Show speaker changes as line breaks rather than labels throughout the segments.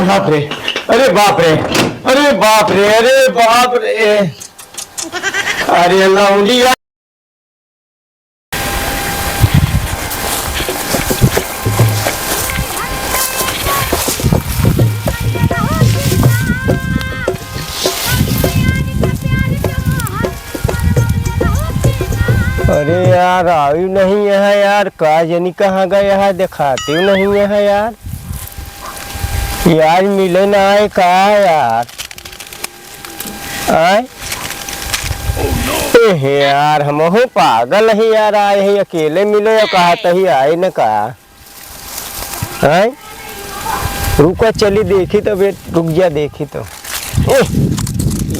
बाप रे, अरे बाप रे, अरे बाप रे, अरे बाप रे, अरे लौंडिया। अरे यार आयु नहीं है यार, का जानी कहाँ गया है, दिखाते नहीं है यार। यार मिले ना आए का यार, आए यार हम हो पागल है यार, आए हैं अकेले मिले और कहा तही आए न का। आए रुको चली देखी तो बेट, रुक जा देखी तो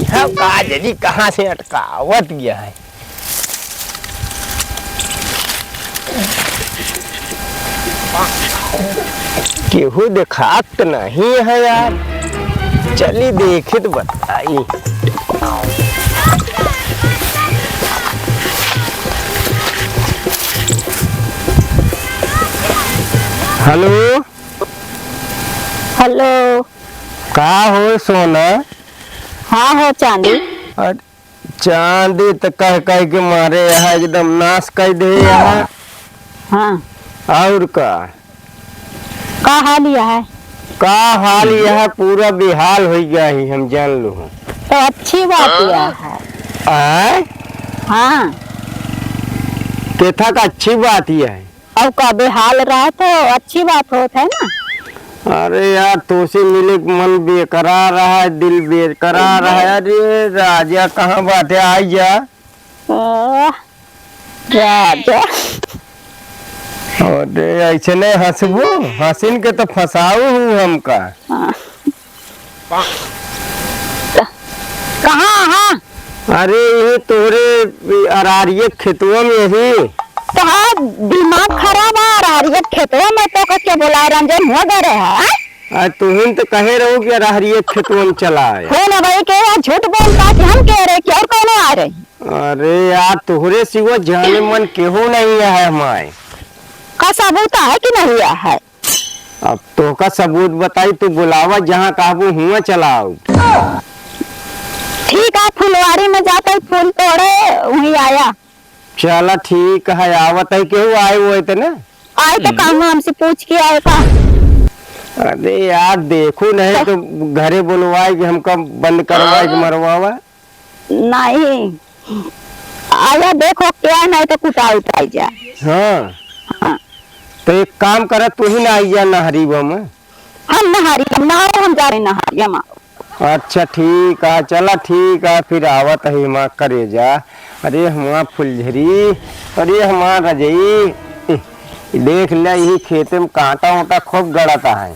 यह का जानी कहाँ से अटकावट गया है। केहू देखात नहीं है यार, चली देखी तो बताई। हेलो
हेलो,
का हो सोना?
हाँ हो चांदी।
चांदी तो कह कह के मारे यहाँ एकदम नाश कर दे यहाँ।
हाँ
और का
हाल यह है?
का हाल यह पूरा बेहाल हो गया ही, हम जान लो।
तो अच्छी बात यह है।
आए
हाँ
केथा का अच्छी बात यह है।
अब का बेहाल रहा तो अच्छी बात होता है ना।
अरे यार तो से मिले मन बेकरार रहा है, दिल बेकरार रहा है। अरे राजा कहाँ बाटे, आई जा।
राजा
अरे ऐसे नहीं हंसबो, हसीन के तो फंसाऊ हूँ हमका।
हाँ। कहाँ? हाँ
अरे ये तोरे अरारिये खेतों में ही
तो हाँ, दिमाग खराब है। अरारियत खेतों में तो क्या बोला रंजन हो गए है।
तुम तो कहे रहो कि अरारिये खेतों में चला है।
हो ना भाई के झूठ बोलता कि हम कह रहे कि और कौन आ रही।
अरे यार तोहरे सिवा जाने मन केहू नहीं है हमारे
का सबूत है कि नहीं है?
अब तो का सबूत बताई, तू बुलावा जहाँ कहबू हुआ चलाओ।
ठीक है, फुलवारी में जाकर फूल तोड़े वहीं आया।
चला ठीक है, आवत है केहू आए हुए थे ना।
आए तो काम हमसे पूछ के आए का।
अरे यार देखो नहीं तो घरे बुलवाए कि हमका बंद करवाए कि मरवावा।
नहीं आया देखो क्या, नहीं तो कुटा उठाई जा।
हाँ
हाँ।
तो एक काम कर, तू ही ना आई जा नहरी में।
हम नहारी हम जा रहे नहारी हम।
अच्छा ठीक है, चला ठीक है, फिर आवत है माँ करे जा। अरे हमारा फुलझरी, अरे हमारा रजई, देख लिया यही खेते में कांटा वाटा खूब गड़ाता है।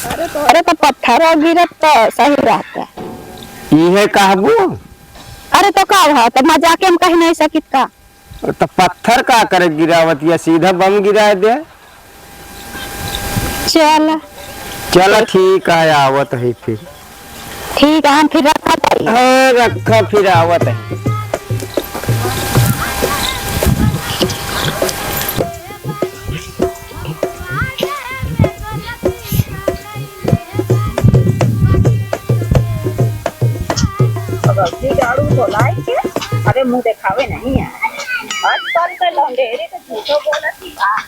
अरे तो पत्थर गिरत तो सही रहता है।
ये कहबू।
अरे तो का है तो मजाक हम कह नहीं सकित का।
तो पत्थर का करे गिरावत या सीधा बम गिरा दे।
चल
चला ठीक है, आवत है फिर।
ठीक है, हम फिर रखा।
हाँ रखा, फिर आवत है।
अरे मुंह दिखावे नहीं है आजकल के लौंडेरे तो झूठो बोलती है।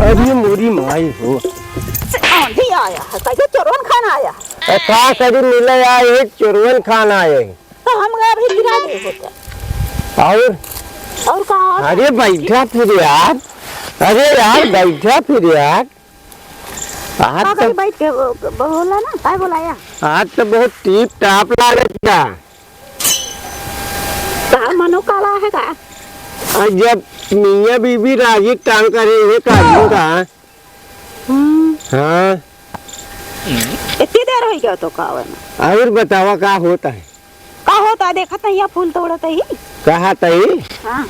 अरे मोरी माई हो,
आंधी आया है कैसे चोरवन खाना आया।
का करी मिले आए, चोरवन खान आए
तो हम अभी गिरा दे होता। और का?
अरे बैठा फिर यार, अरे यार बैठा फिर यार। आज तो
बैठ के बोला ना, काय बोलाया?
आज तो बहुत टीप टाप लागता।
मनो काला है का?
जब मियाँ बीबी राजी टांग करे है काजू का। हाँ
इतनी देर हो गया तो का?
और बतावा का होता है?
का होता देखा था यहाँ फूल तोड़त ही।
कहा तई?
हाँ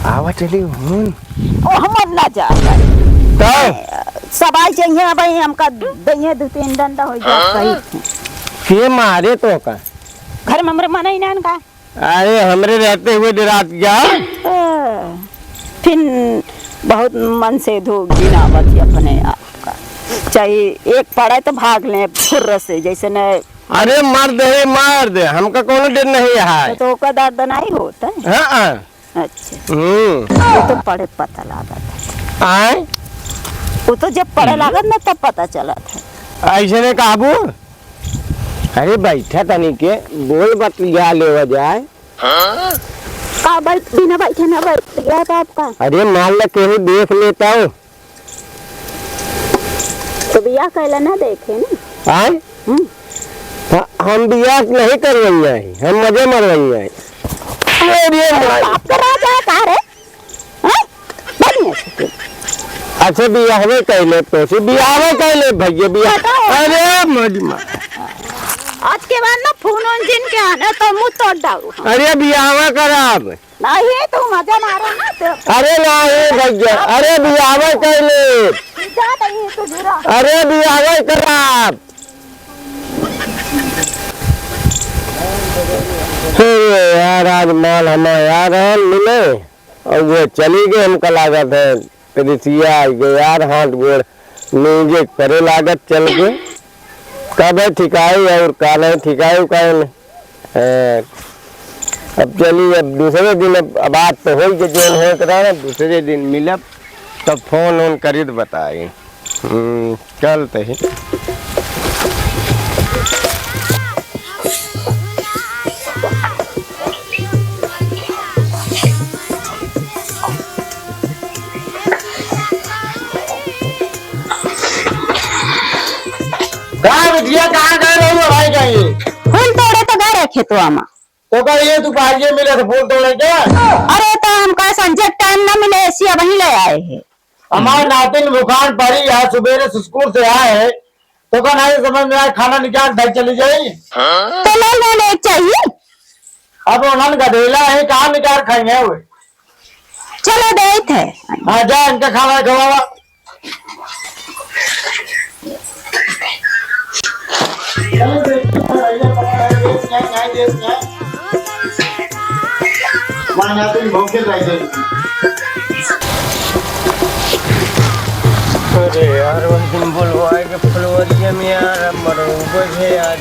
आवा चली हूँ।
ओ हम ना जा
तो
सब आई चाहिए भाई हमका दइए 2-3 डंडा हो जाए कहीं
के मारे तो का
घर में हमरे मना ही ना का
अरे हमरे रहते हुए रात गया
फिर बहुत मन से धो गिनावत अपने आप का चाहे एक पड़े तो भाग ले फुर्र से जैसे न
अरे मार दे हमका कोनो डर नहीं है
तो का दर्द नहीं होता है
हाँ
अच्छा वो तो पढ़े पता लगा था
आए
वो तो जब पढ़े लागत ना तब पता चला था
ऐसे ने काबू अरे बैठा तनी के बोल बतिया ले जाए
का बैठ बिना बैठे ना बैठ गया था आपका
अरे मान लो केहू देख लेता हूँ
तो बिया कहला ना देखे ना
आए हम बिया नहीं करवाइया है हम मजे मरवाइया है अरे
आप करा जाए का रे बढ़िया
अच्छा बियाहवे कहले तो से बियाहवे कहले भैया बिया अरे मज मार
आज के बाद ना फोन ऑन जिन के आने तो मुंह तोड़ डालू
अरे बियाहवा कराब
नहीं तो मजा मारो ना तो
अरे नहीं भैया अरे बियाहवे कहले
जा नहीं तो जरा
अरे बियाहवे कराब यार आज माल हमारे यार मिले और वो चली गए हमका लागत है कृषिया यार हाथ गोड़ नीचे करे लागत चल के कब है ठिकाई और का नहीं ठिकाई का अब चलिए अब दूसरे दिन अब बात तो हो कि जो है करा ना दूसरे दिन मिलब तब फोन ऑन करी तो बताए चलते ही कहाँ गए रहे हो भाई कहीं
फूल तोड़े तो गए रखे तो आमा
तो कहिए तू बाहर मिले तो फूल तोड़े क्या
अरे तो हमका संजय टाइम ना मिले ऐसी अब ही ले आए हैं
हमारे नातिन बुखार पड़ी है सुबह स्कूल से आए हैं तो कल नहीं समझ में आया खाना निकाल घर चली जाए
तो ले चाहिए
अब उन्होंने गधेला है कहाँ निकाल खाएंगे हुए
चलो दे थे
हाँ जा इनका खाना खवावा अरे यार उस दिन बुलवाए के फुलवरिया में यार मरोगे है यार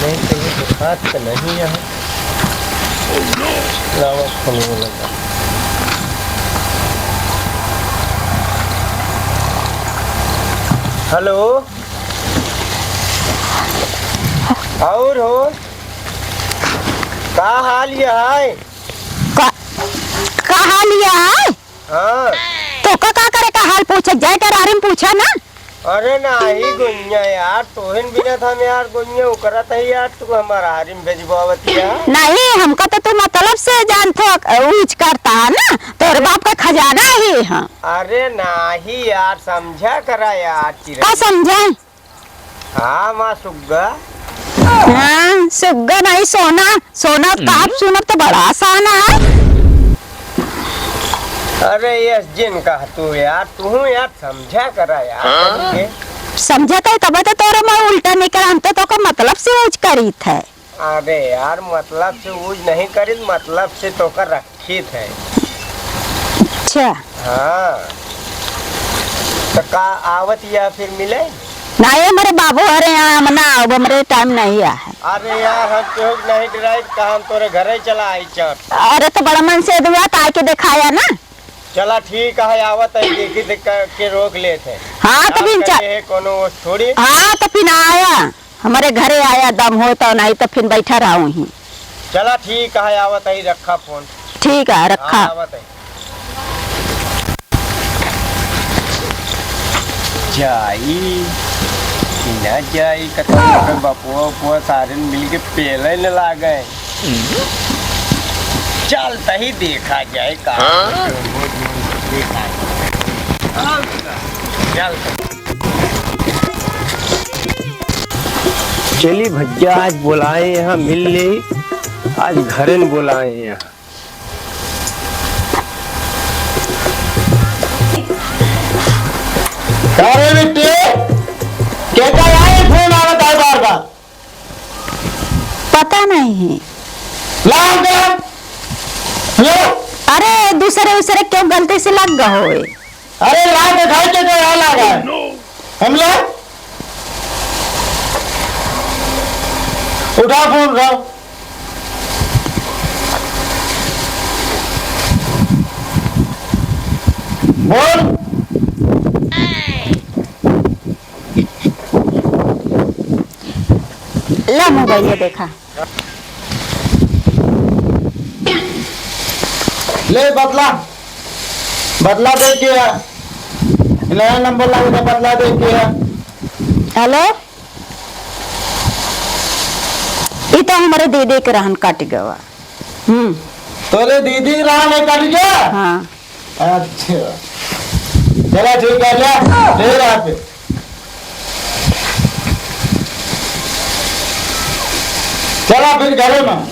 नहीं कहीं बुखार तो नहीं है लगा हेलो और हो का हाल ये है
कहा लिया है
हाँ
तो का करे का हाल पूछे जाए कर आरिम पूछा ना
अरे नहीं गुन्या यार तोहिन बिना था मैं यार गुन्या करत है यार तू हमारा हारिम भेजवावतिया नहीं
हमका तो तू मतलब से जानतो ऊंच करता है ना तोर बाप का खजाना ही है
अरे नहीं यार समझा करा यार
का समझाए
हाँ माँ सुग्गा
हाँ सुग्गा नहीं सोना सोना काप सुनब तो बड़ा आसान है
अरे यस जिन का तू यार समझा करा यार
समझता है तब तो तोरे मैं उल्टा नहीं कर हम तो का मतलब से ऊंच करी थे
अरे यार मतलब से ऊंच नहीं करी मतलब से तो कर रखी थे
अच्छा
हाँ तो का आवत या फिर मिले
नहीं मेरे बाबू अरे यहाँ ना अब मेरे टाइम नहीं आया है
अरे यार हम तो नहीं ड्राइव का हम तोरे घरे चला आई चल
अरे तो बड़ा मन से दुआ आके दिखाया ना
चला ठीक है आवत है देखी देख के रोक ले थे
हाँ तो फिर
कोनो थोड़ी
हाँ तो फिर आया हमारे घरे आया दम होता नहीं तो फिर बैठा रहा ही
चला ठीक है आवत है रखा फोन
ठीक है रखा
आवत है जाई ना जाई कतई बपुआ पुआ सारे मिल के पेले न लागे चलता ही देखा जाए का देखा चल चली भैया आज बुलाए यहाँ मिल ले आज घरे न बुलाए यहाँ
पता नहीं।
लाओ कर लो।
अरे दूसरे क्यों गलती से लग गए हो?
अरे ला दिखाई के तो यहाँ लगा है। हम लोग उठा फोन उठाओ। बोल।
ला मोबाइल ये देखा।
ले बदला बदला दे के नया नंबर लगा बदला दे के।
हेलो, ये तो हमारे दीदी के रहन काट गवा।
तोरे दीदी रहा नहीं कट गया।
हाँ
अच्छा चला ठीक है ले रहा पे। चला फिर घरों में।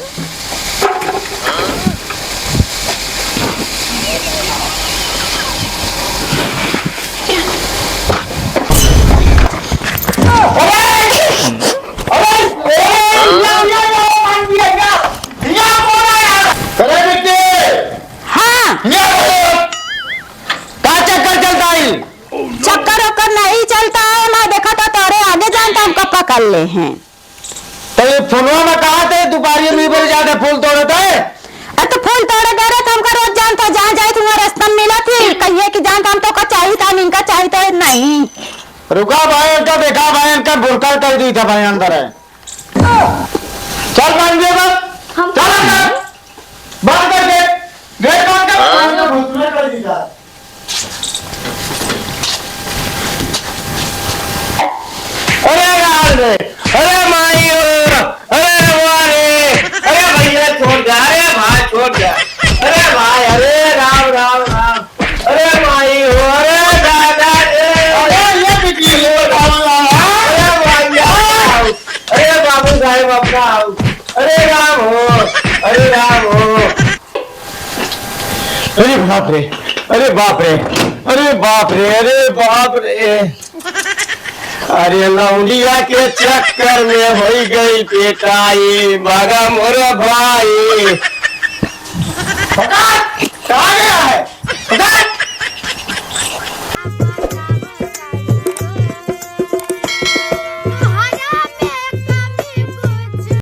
चक्कर वक्कर नहीं चलता है। मैं देखा था तोरे आगे जानता हमको पकड़ ले हैं।
तो ये फूलों में कहा थे दोपहर में बजे जाते फूल तोड़े थे।
तो फूल तोड़े गए तो हमको रोज जानता जहाँ जाए तुम्हारा रास्ता में मिला थी। कहिए कि जानता हम तो का चाहिए था इनका चाहिए था नहीं।
रुका भाई इनका देखा भाई इनका बुरका कर दी था भाई अंदर है। चल मान दिया बस चल अंदर बंद कर दे गेट बंद कर घुसने कर दी था।
अरे यार रे, अरे माइयो, अरे वारे, अरे भैया छोड़ जा, अरे भाई छोड़ जा, अरे भाई, अरे राम राम राम, अरे माइयो, अरे दादा, अरे ये बिजली हो अरे भैया, अरे बाबू साहेब अपना आओ, अरे राम हो, अरे राम हो, अरे बाप रे, अरे बाप रे, अरे बाप रे, अरे बाप रे, अरे लौंडिया के चक्कर में हो गई पेटाई मगा मोर भाई।
कहाँ गया है?